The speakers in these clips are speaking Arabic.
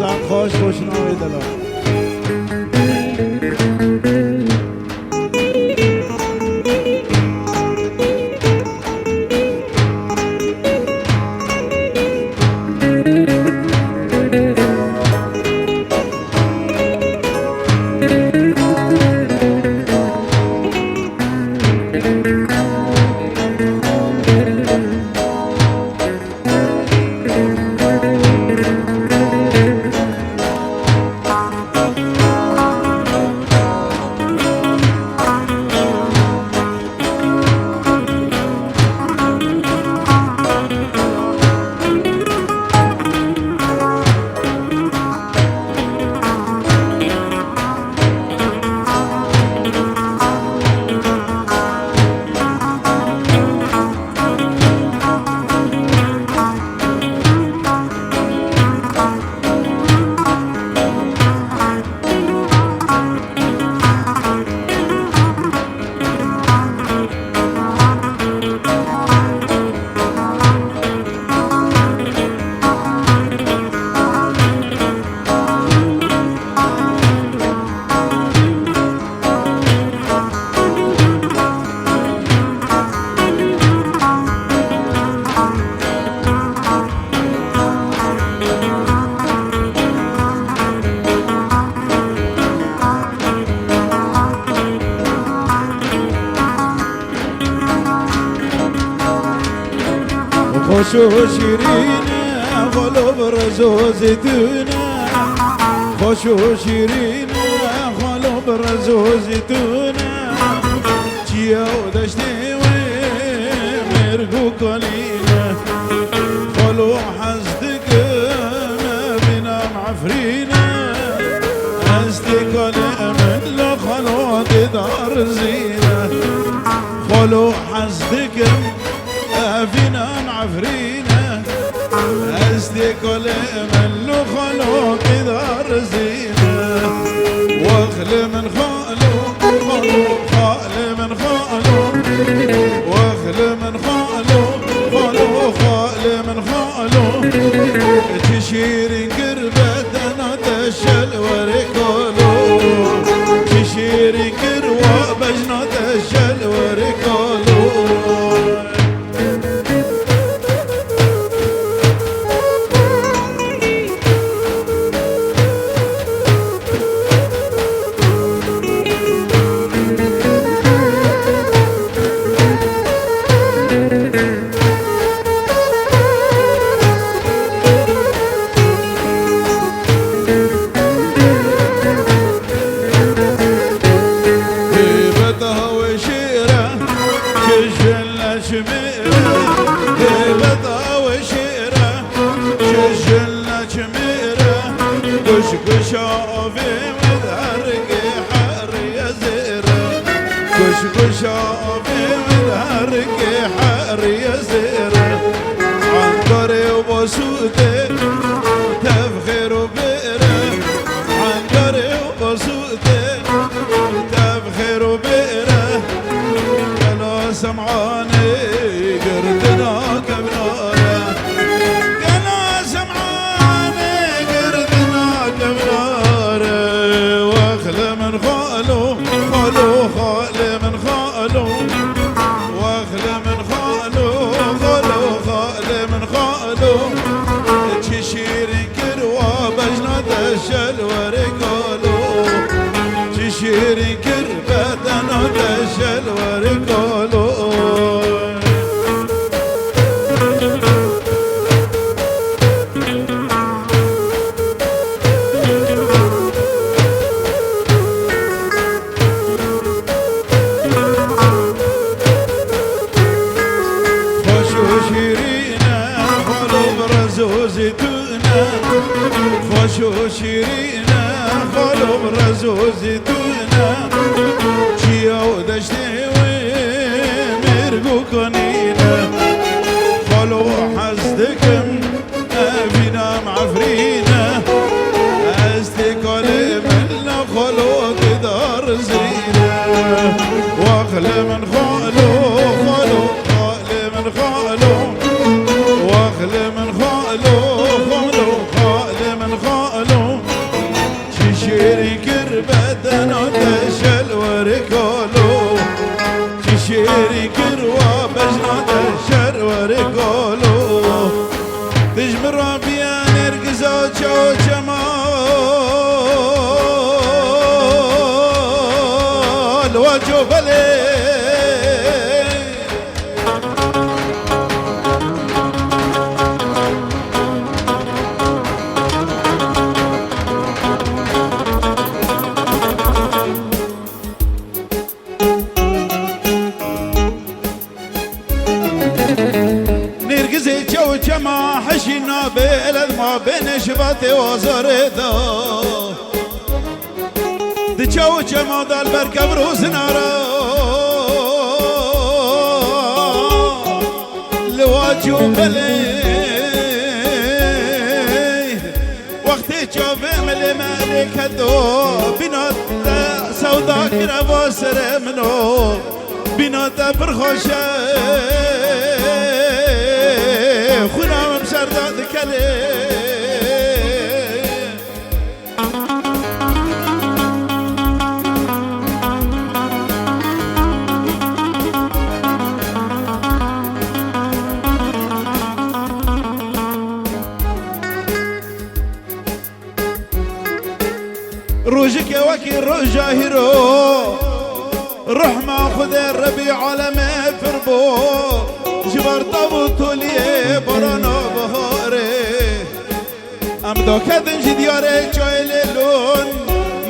ساق خوش خوشناوی دلال خوش و شیرینه قلب رزو زیتونه خوش و شیرینه قلب رزو زیتونه چیا و دشتی و مرگو کلینه خلو حزدك ما بنا معفرينه حزدك من لخلو دار زينه خلو حزدك فينا معفرينه أصدق من له خلق دار زينه واخل من خالو خال من خالو واخل من خالو خال من خالو تشير قربة أنا تشل ورقالو تشير قربة بجنا تشل ورقالو شافي والهرق حار يا زيرة عنقري وبسوتي تفخر وبئرة عنقري وبسوتي تفخر وبئرة كانوا سمعاني قردنا كبنارة كانوا سمعاني قردنا كبنارة واخل من خالو خالو خال من خالو واخل من خالو خالو خال من خالو تشير كروا بجنا دشل ورقالو تشير كربة انا دشل ورقالو خوش و شیرینه قلب رزو زیتونه چیا و دشتی و مرگو کنینه خلو حزدکم فینا معفرینه استقال من خلو دار زینه واخل من خالو خالو خال من خالو واخل من خالو خالو خال من خالو تجمر ربيا نرقز وجو جمال وجو بلي جما حشينا بلد ما بين شباتي وزرده دجو جما دال بركب روز نارا لواجو بلي وقتي جوفي ملي مالك هدو بنات سودا كرا وسر منو بنات برخوشه خونا بسرداد كلي روجك يا وكي رجا هيرو روح ما خذ الربيع على ما فربو جبر طابوتو ليه برانا بهاري ام دو کدن جی دیاره چای لیلون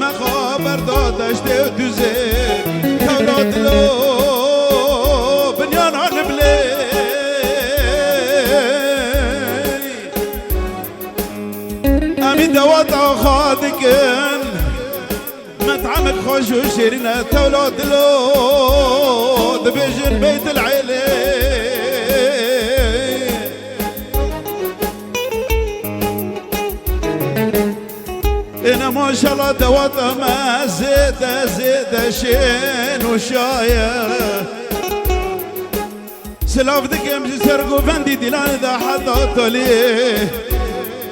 مخابر دادش دیو دوزه تولاد لو بنیان آن بلی امی دوات آخادکن مطعمك خوش و شیرینه تولاد لو دبیجن بیت العیله انا ما شاء الله دوات ما زيد شين وشايه سلاف دكم سرقو فندي دلان ذا حدا طليه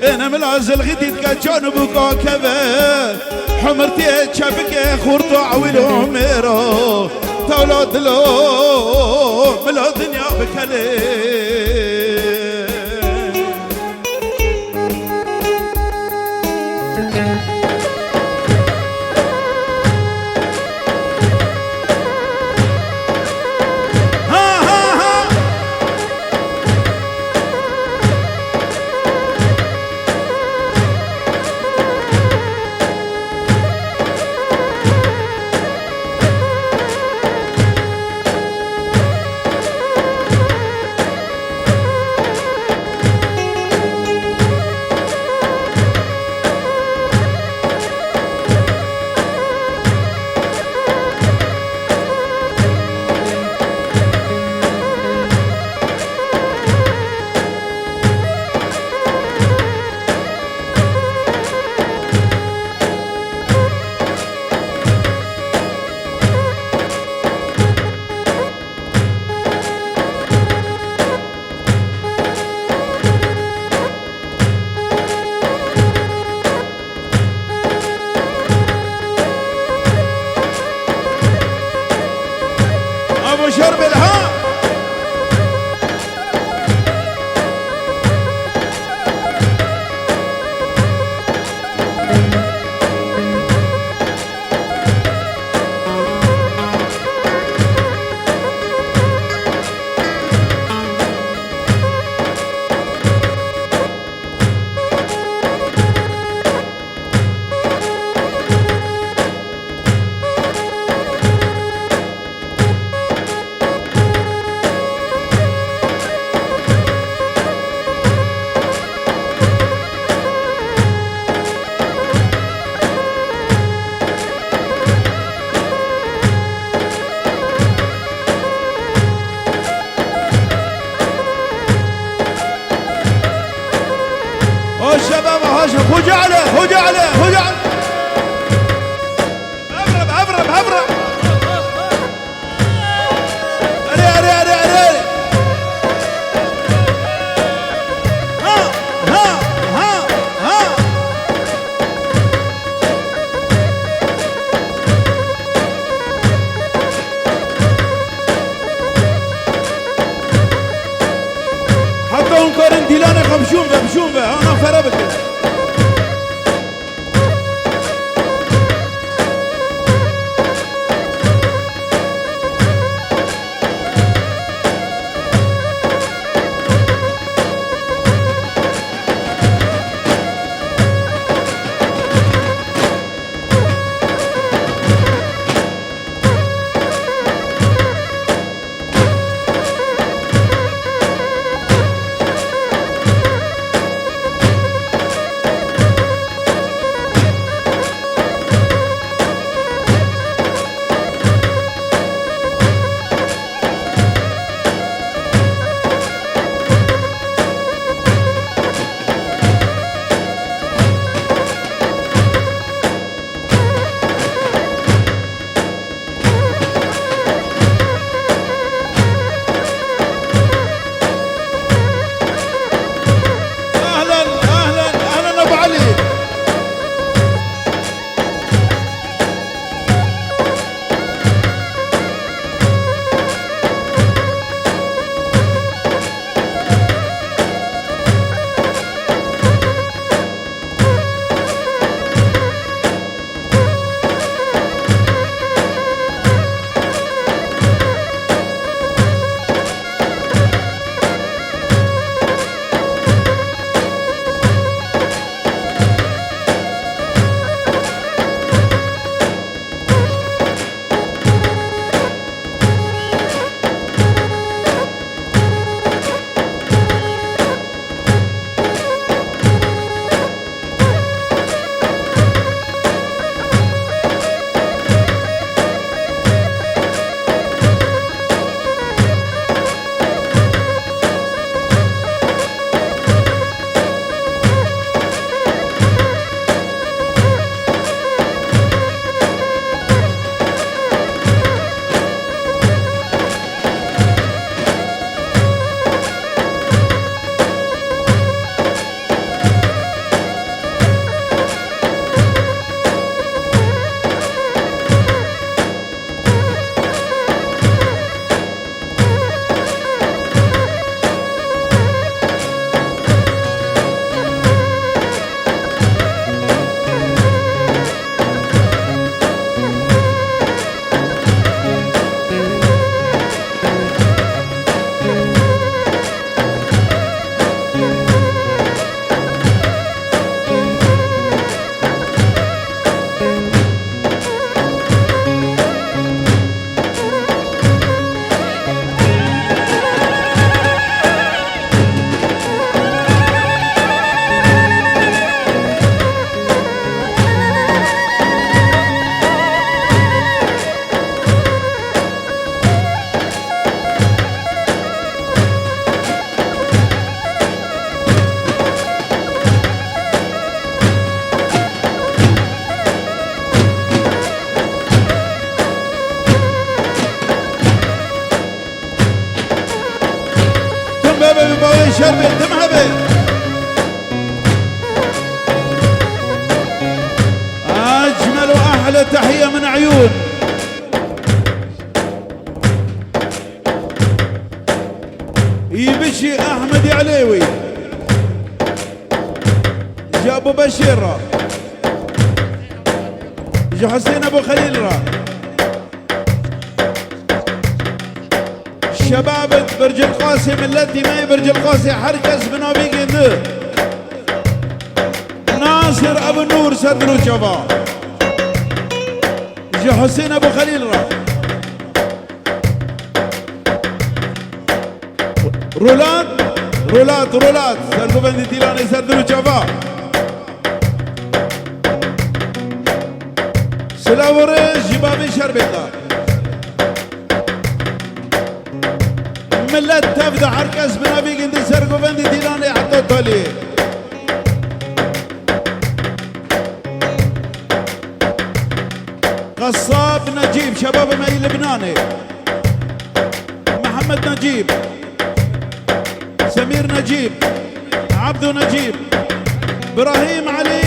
انا ملازل غديد كجانب وكاكبه حمرتي شبكه خورتو عويلو ميرو تولد لو ملا دنيا بكليه شرب الها الشباب هاشم خج عليه خج عليه خج عليه ابرب اري ها حتى انكر ديلاني خمشون بشون انا فربك شربي تمهبي أجمل وأحلى تحية من عيون يبشي أحمد عليوي جابو بشير جو حسين أبو خليل شباب برج القاسم التي ما برج القاسم حركز بنابيق النور ناصر ابو النور صدروا شباب جو حسين ابو خليل رولات رولات رولات سرقوا بندي ديلاني صدروا شباب سلاوريش جبابي شربيطة ملت تبدا حركز بنابي قندي سرقوا بندي ديلاني حطوا تولي قصاب نجيب شباب ماي لبناني محمد نجيب سمير نجيب عبدو نجيب ابراهيم علي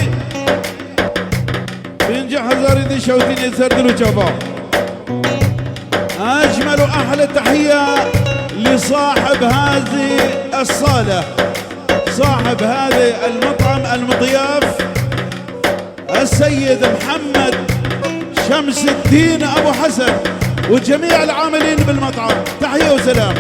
بينجح هزاري دي شوتين يسردلوا شباب اجمل واحلى تحيه لصاحب هذه الصالة صاحب هذه المطعم المضياف السيد محمد شمس الدين أبو حسن وجميع العاملين بالمطعم، تحية وسلام.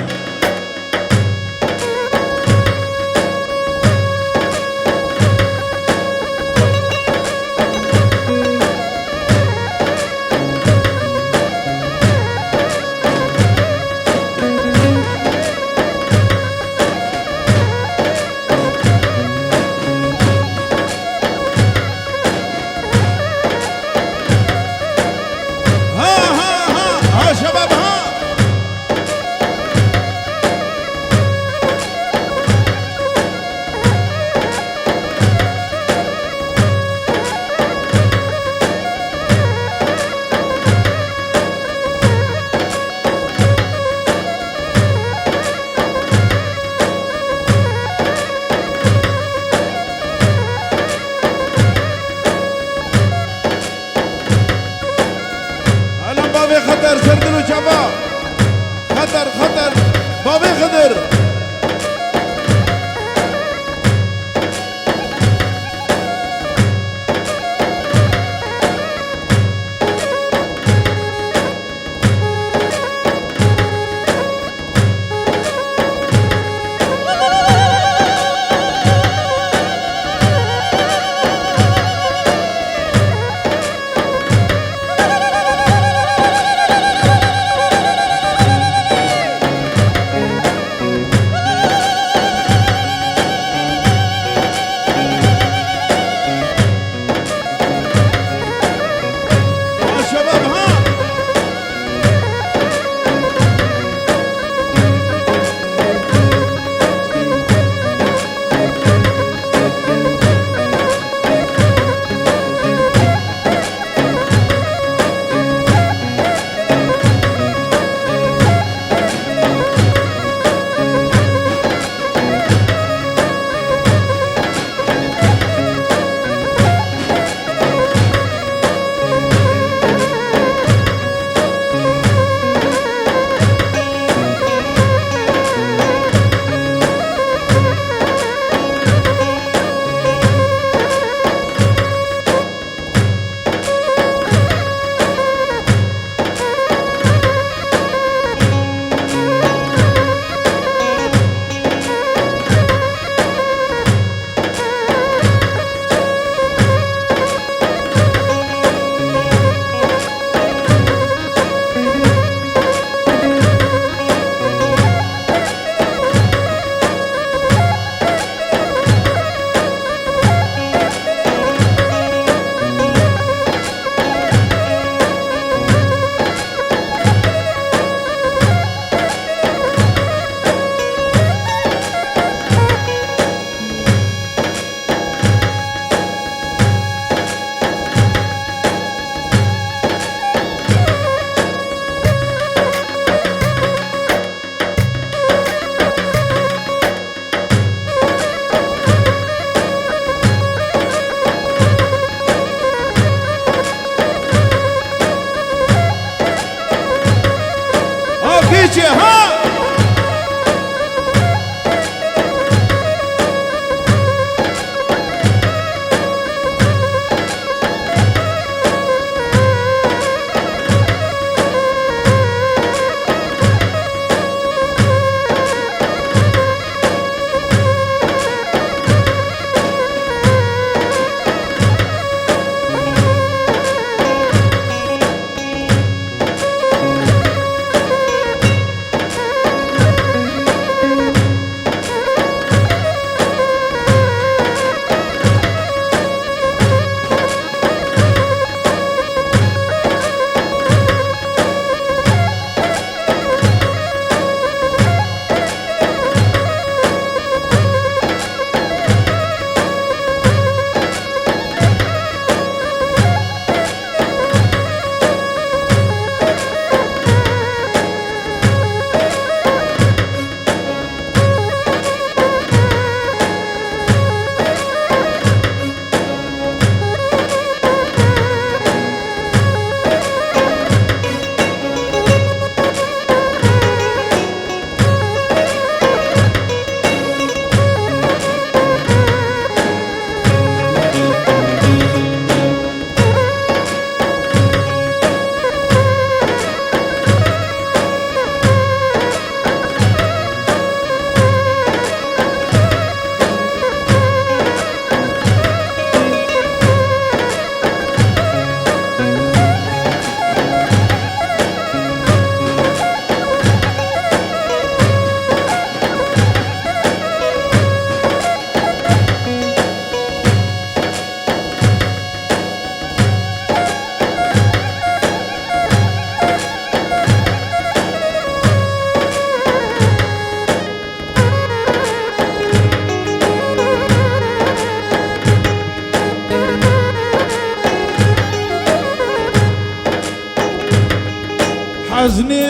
حزني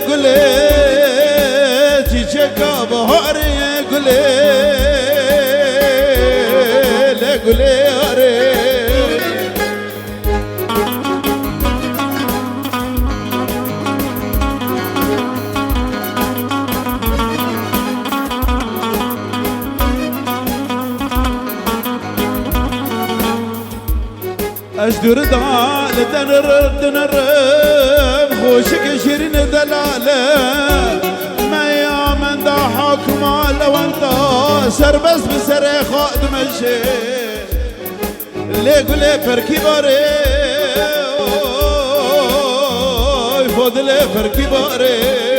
قولي تشكى بهاري قولي قولي أشدر دال دنرم خوشك شيرين دلالة ما يا من دا حكم لو انت سر بس بسر خادم الشيء اللي قولي فركي باري فضلي فركي باري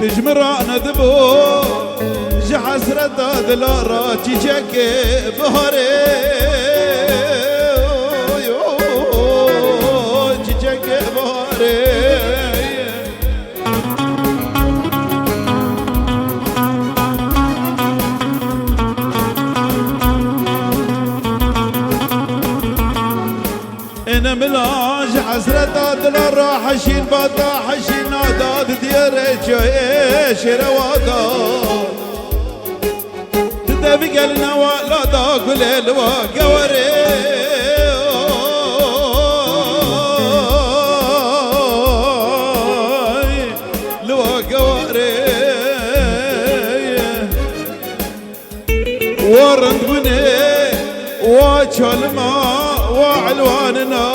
تجمران ذبو جحسرة دلارا تجاك بهاري تجاك بهاري انا ملاج حسرة دلارا حشين باتا حشين ناداد ديري ايش روادات تدبي قلنا ولا داق ليل وقوري لو قوري ورند بني وشلما وعلواننا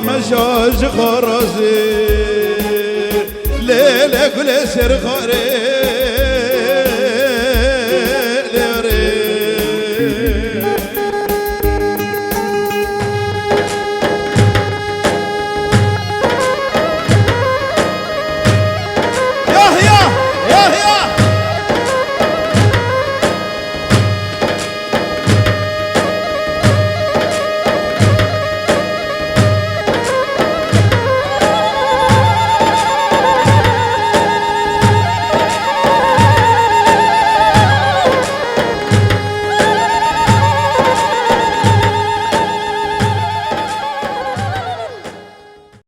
مشاج خرزي ليلة كل سر خاري يا